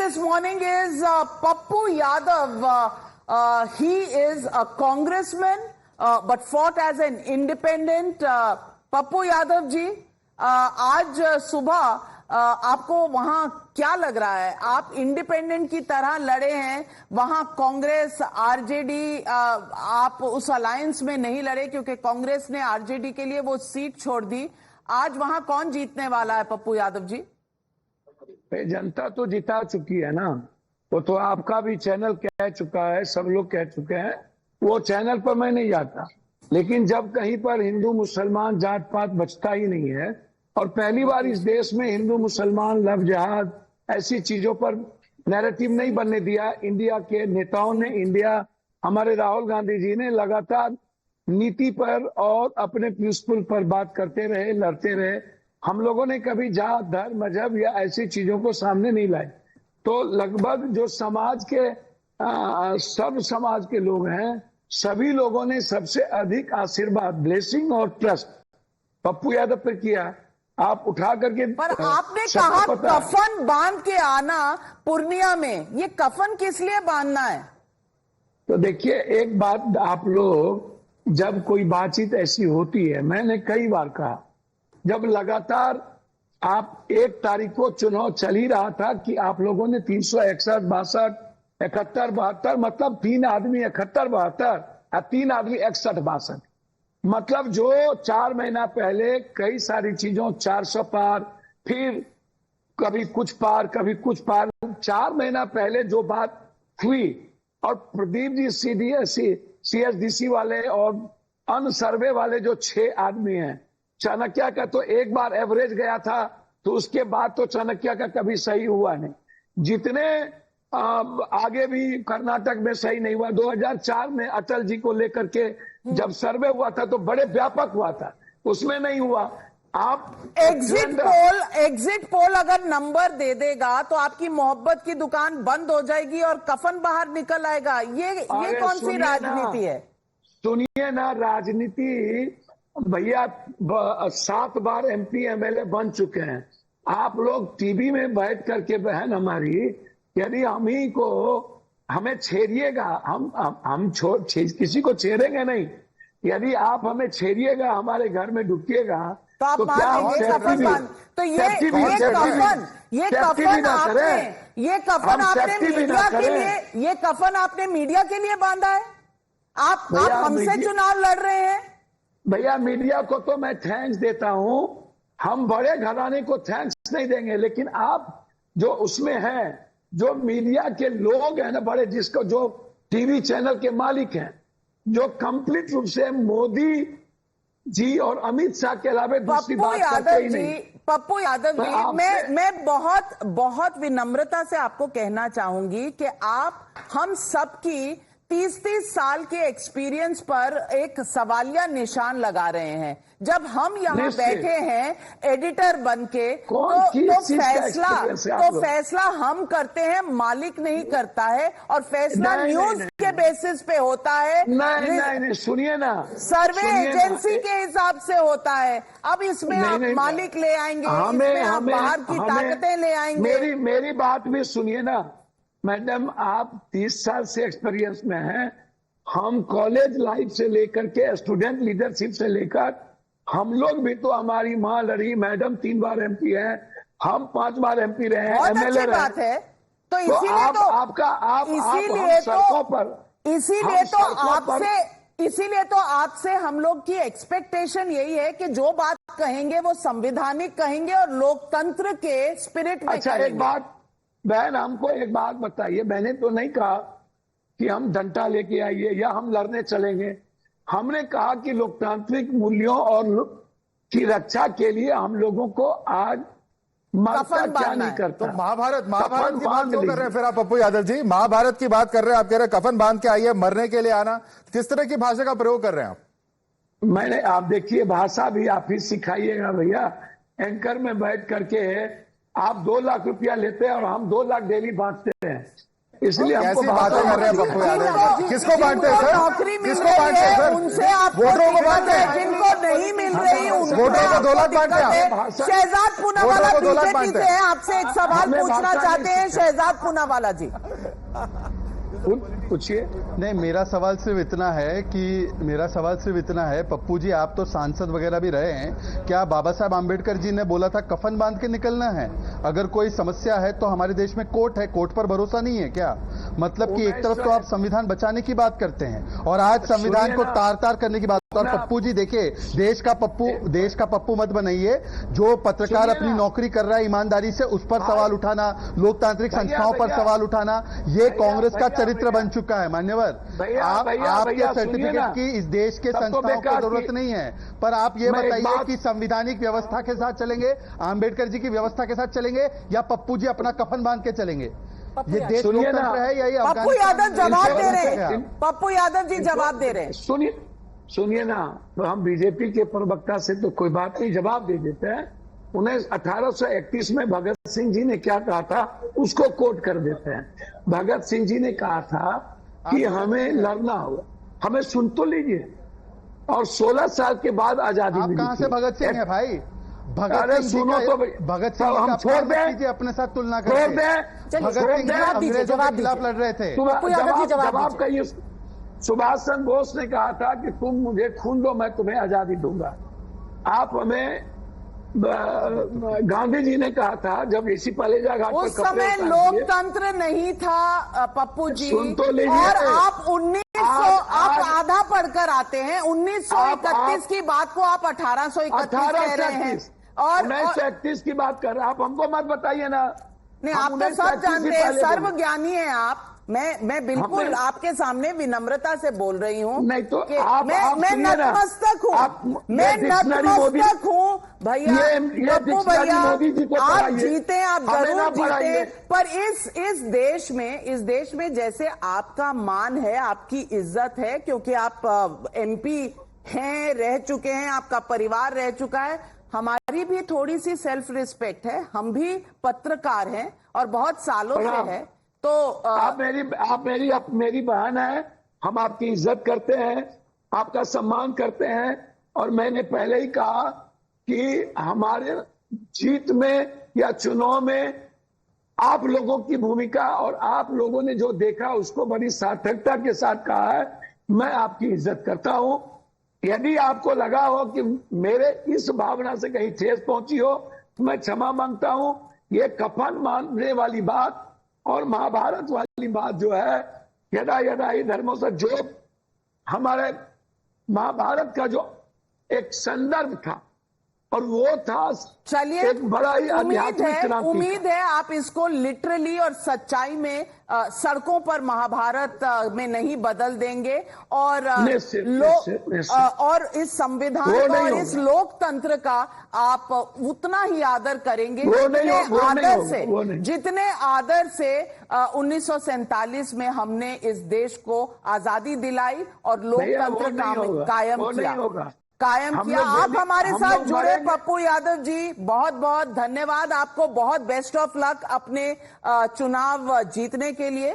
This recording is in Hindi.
this morning is Pappu Yadav. He is a congressman, but fought as an independent. Pappu Yadav ji, आज सुबह आपको वहां क्या लग रहा है? आप इंडिपेंडेंट की तरह लड़े हैं, वहां कांग्रेस आरजेडी, आप उस अलायंस में नहीं लड़े क्योंकि कांग्रेस ने आरजेडी के लिए वो सीट छोड़ दी। आज वहां कौन जीतने वाला है पप्पू यादव जी? जनता तो जिता चुकी है ना, वो तो आपका भी चैनल कह चुका है, सब लोग कह चुके हैं। वो चैनल पर मैं नहीं जाता, लेकिन जब कहीं पर हिंदू मुसलमान जात पात बचता ही नहीं है और पहली बार इस देश में हिंदू मुसलमान लव जिहाद ऐसी चीजों पर नैरेटिव नहीं बनने दिया इंडिया के नेताओं ने। हमारे राहुल गांधी जी ने लगातार नीति पर और अपने प्रिंसिपल पर बात करते रहे, लड़ते रहे। हम लोगों ने कभी जात धर्म मजहब या ऐसी चीजों को सामने नहीं लाए। तो लगभग जो समाज के सब समाज के लोग हैं, सभी लोगों ने सबसे अधिक आशीर्वाद, ब्लेसिंग और ट्रस्ट पप्पू यादव पर किया। आप उठा करके, पर आपने कहा कफन बांध के आना पूर्णिया में, ये कफन किस लिए बांधना है? तो देखिए, एक बात, आप लोग जब कोई बातचीत ऐसी होती है, मैंने कई बार कहा, जब लगातार आप 1 तारीख को चुनाव चल ही रहा था कि आप लोगों ने 361, 62, 71, 72, मतलब 3 आदमी 71, 72 और 3 आदमी 61, 62, मतलब जो 4 महीना पहले कई सारी चीजों 400 पार, फिर कभी कुछ पार कभी कुछ पार, 4 महीना पहले जो बात हुई, और प्रदीप जी सीएसडीसी वाले और अन सर्वे वाले जो 6 आदमी हैं, चाणक्य का तो एक बार एवरेज गया था, तो उसके बाद तो चाणक्य का कभी सही हुआ नहीं। जितने आगे भी कर्नाटक में सही नहीं हुआ। 2004 में अटल जी को लेकर के जब सर्वे हुआ था तो बड़े व्यापक हुआ था, उसमें नहीं हुआ। आप एग्जिट पोल अगर नंबर दे देगा तो आपकी मोहब्बत की दुकान बंद हो जाएगी और कफन बाहर निकल आएगा। ये कौन सी राजनीति है? सुनिए ना, राजनीति भैया 7 बार एमपी एमएलए बन चुके हैं। आप लोग टीवी में बैठ करके, बहन हमारी, यदि हमें छेड़िएगा, हम किसी को छेड़ेंगे नहीं। यदि आप हमें छेड़िएगा, हमारे घर में ढुकिएगा, तो क्या हो? तो ये कफन आपने मीडिया के लिए बांधा है? आप हमसे चुनाव लड़ रहे हैं? भैया, मीडिया को तो मैं थैंक्स देता हूं, हम बड़े घराने को थैंक्स नहीं देंगे, लेकिन आप जो उसमें हैं, जो मीडिया के लोग हैं ना बड़े, जिसको जो टीवी चैनल के मालिक हैं, जो कंप्लीट रूप से मोदी जी और अमित शाह के अलावा दूसरी बात करते ही नहीं। पप्पू यादव जी, मैं बहुत विनम्रता से आपको कहना चाहूंगी कि आप हम सबकी 30 साल के एक्सपीरियंस पर एक सवालिया निशान लगा रहे हैं। जब हम यहाँ बैठे हैं एडिटर बनके, तो फैसला हम करते हैं, मालिक नहीं करता है, और फैसला न्यूज के बेसिस पे होता है। नहीं, सुनिए ना, सर्वे एजेंसी के हिसाब से होता है। अब इसमें आप मालिक ले आएंगे, इसमें आप बाहर की ताकतें ले आएंगे। मेरी बात भी सुनिए ना मैडम, आप 30 साल से एक्सपीरियंस में हैं। हम कॉलेज लाइफ से लेकर के स्टूडेंट लीडरशिप से लेकर, हम लोग भी तो, हमारी माँ लड़ी, मैडम 3 बार एमपी है, हम 5 बार एमपी रहे हैं, एमएलए रहे। तो इसीलिए तो आपसे हम लोग की एक्सपेक्टेशन यही है कि जो बात कहेंगे वो संवैधानिक कहेंगे और लोकतंत्र के स्पिरिट में। अच्छा, एक बात बहन, हमको एक बात बताइए। मैंने तो नहीं कहा कि हम डंडा लेके आइए या हम लड़ने चलेंगे। हमने कहा कि लोकतांत्रिक मूल्यों और की रक्षा के लिए हम लोगों को आज मरता क्या नहीं करता। तो महाभारत की बात क्यों कर रहे हैं फिर आप पप्पू यादव जी? महाभारत की बात कर रहे हैं, आप कह रहे हैं कफन बांध के आइए, मरने के लिए आना। किस तरह की भाषा का प्रयोग कर रहे हैं आप? आप देखिए, भाषा भी आप ही सिखाइएगा भैया। एंकर में बैठ करके आप 2 लाख रुपया लेते हैं और हम 2 लाख डेली बांटते हैं। इसलिए हमको कैसी बातें कर रहे हैं पप्पू यादव? किसको बांटते हैं सर? नौकरी मिल किसको रही बांटते हैं है सर? उनसे आप वोटरों को बांटते हैं? जिनको नहीं मिल रही उनको वोटरों को 2 लाख बांटते हैं है। शहजाद पूनावाला वोटरों को 2 लाख बीजेपी बांटते से हैं। हैं, आपसे एक सवाल हमें पूछना बांटना चाहते हैं नहीं शहजाद पूनावाला जी। पूछिए। नहीं, मेरा सवाल सिर्फ इतना है पप्पू जी, आप तो सांसद वगैरह भी रहे हैं, क्या बाबा साहब आंबेडकर जी ने बोला था कफन बांध के निकलना है? अगर कोई समस्या है तो हमारे देश में कोर्ट है, कोर्ट पर भरोसा नहीं है क्या? मतलब कि एक तरफ तो आप संविधान बचाने की बात करते हैं और आज संविधान को तार तार करने की बात। और पप्पू जी देखिए, देश का पप्पू मत बनाइए। जो पत्रकार अपनी नौकरी कर रहा है ईमानदारी से, उस पर सवाल उठाना, लोकतांत्रिक संस्थाओं पर सवाल उठाना, ये कांग्रेस का चरित्र बन चुका है। मान्यवर, आपके सर्टिफिकेट की इस देश के संस्थाओं को जरूरत नहीं है, पर आप ये बताइए कि संवैधानिक व्यवस्था के साथ चलेंगे, आंबेडकर जी की व्यवस्था के साथ चलेंगे, या पप्पू जी अपना कफन बांध के चलेंगे? ये देश लोकतंत्र है या ये पप्पू यादव जवाब दे रहे हैं। पप्पू यादव जी जवाब दे रहे हैं। सुनिए ना, तो हम बीजेपी के प्रवक्ता से तो कोई बात नहीं, जवाब दे देते हैं। उन्हें 1831 में भगत सिंह जी ने क्या कहा था उसको कोट कर देते हैं। भगत सिंह जी ने कहा था कि हमें लड़ना होगा, हमें सुन तो लीजिए, और 16 साल के बाद आजादी मिली। कहां से भगत सिंह है भाई? भगत सिंह सुनो तो भगत सिंह हम छोड़ दें, अपने साथ तुलना छोड़ करके। दें। भगत सिंह अंग्रेजों के खिलाफ लड़ रहे थे। जवाब कहिए। सुभाष चंद्र बोस ने कहा था कि तुम मुझे खून दो, मैं तुम्हें आजादी दूंगा। आप हमें, गांधी जी ने कहा था जब ऋषि पालेजा घाट पर उस समय लोकतंत्र नहीं था पप्पू जी, सुन तो लीजिए। और आप 1900 आप आधा पढ़कर आते हैं। 1931 की बात को आप 1831 कह रहे हैं, और 1931 की बात कर रहे हैं। आप हमको मत बताइए ना। नहीं, आप तो सब जानते हैं, सर्वज्ञानी हैं आप। मैं बिल्कुल आपके सामने विनम्रता से बोल रही हूँ। नहीं तो मैं नतमस्तक हूँ, मैं नतमस्तक हूँ भैया। पप्पू भैया, आप जीते, आप जरूर जीते, पर इस देश में जैसे आपका मान है, आपकी इज्जत है, क्योंकि आप एमपी हैं, रह चुके हैं, आपका परिवार रह चुका है, हमारी भी थोड़ी सी सेल्फ रिस्पेक्ट है। हम भी पत्रकार हैं और बहुत सालों से है। तो आप मेरी बहन है, हम आपकी इज्जत करते हैं, आपका सम्मान करते हैं, और मैंने पहले ही कहा कि हमारे जीत में या चुनाव में आप लोगों की भूमिका और आप लोगों ने जो देखा उसको बड़ी सार्थकता के साथ कहा है। मैं आपकी इज्जत करता हूं। यदि आपको लगा हो कि मेरे इस भावना से कहीं ठेस पहुंची हो तो मैं क्षमा मांगता हूं। ये कफन बांधने वाली बात और महाभारत वाली बात जो है, यदा यदा ही धर्मों से, जो हमारे महाभारत का जो एक संदर्भ था, और वो था, चलिए, एक बड़ा ही आध्यात्मिक क्रांति। उम्मीद है आप इसको लिटरली और सच्चाई में सड़कों पर महाभारत में नहीं बदल देंगे, और और इस संविधान और इस लोकतंत्र का आप उतना ही आदर करेंगे जितने आदर से 1947 में हमने इस देश को आजादी दिलाई और लोकतंत्र कायम किया। आप हमारे साथ जुड़े पप्पू यादव जी, बहुत बहुत धन्यवाद आपको। बहुत बेस्ट ऑफ लक अपने चुनाव जीतने के लिए।